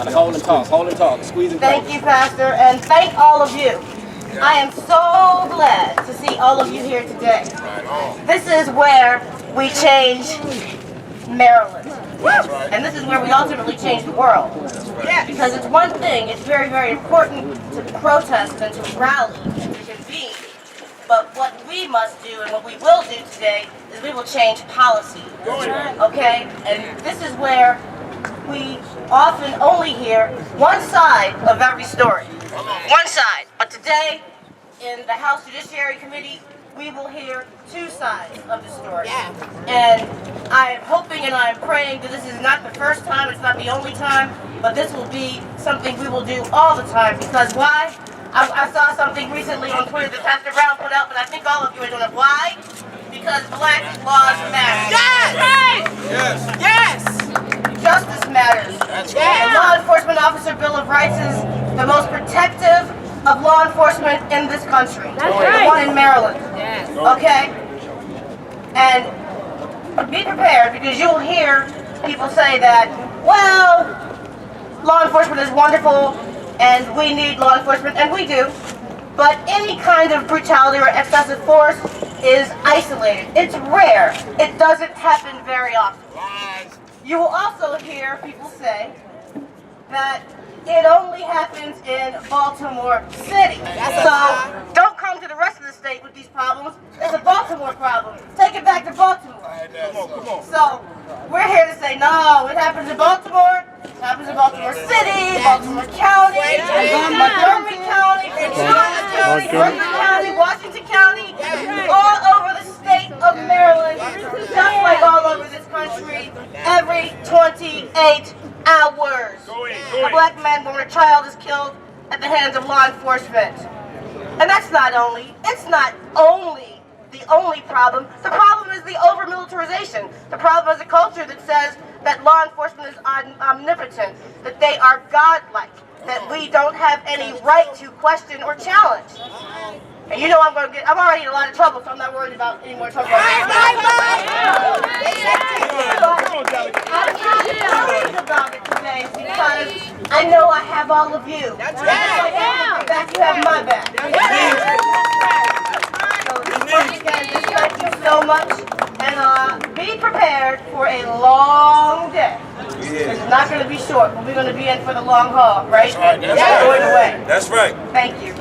Hold and talk, squeeze and Thank you, Pastor, and thank all of you. I am so glad to see all of you here today. This is where we change Maryland. And this is where we ultimately change the world. Because it's one thing, it's very, very important to protest and to rally and to convene. But what we must do and what we will do today is we will change policy. Okay? And this is where we often only hear one side of every story. One side. But today, in the House Judiciary Committee, we will hear two sides of the story. And I am hoping and I am praying that this is not the first time, it's not the only time, but this will be something we will do all the time. Because why? I saw something recently on Twitter that Pastor Brown put up, and I think all of you are doing it. Why? Because Black lives matter. Yes! Yes! Justice matters. The Law Enforcement Officer Bill of Rights is the most protective of law enforcement in this country. The one in Maryland. Okay? And be prepared, because you'll hear people say that, well, law enforcement is wonderful and we need law enforcement, and we do, but any kind of brutality or excessive force is isolated. It's rare. It doesn't happen very often. You will also hear people say that it only happens in Baltimore City. So don't come to the rest of the state with these problems. It's a Baltimore problem. Take it back to Baltimore. So we're here to say, no, it happens in Baltimore. It happens in Baltimore City, Baltimore County, Montgomery County, Georgia County, Berkeley County, Washington County, all over the state of Maryland, just like all over this country, every 28 hours. A Black man born a child is killed at the hands of law enforcement. And that's not only, it's not only the only problem. The problem is the over-militarization. The problem is a culture that says that law enforcement is omnipotent, that they are godlike, that we don't have any right to question or challenge. And you know I'm already in a lot of trouble, so I'm not worried about any more trouble. I'm not worried about it today because I know I have all of you. That's right. Back, you have my back. Once again, just thank you so much, and be prepared for a long day. It's not going to be short, but we're going to be in for the long haul, right? That's right. That's right. That's right. Thank you.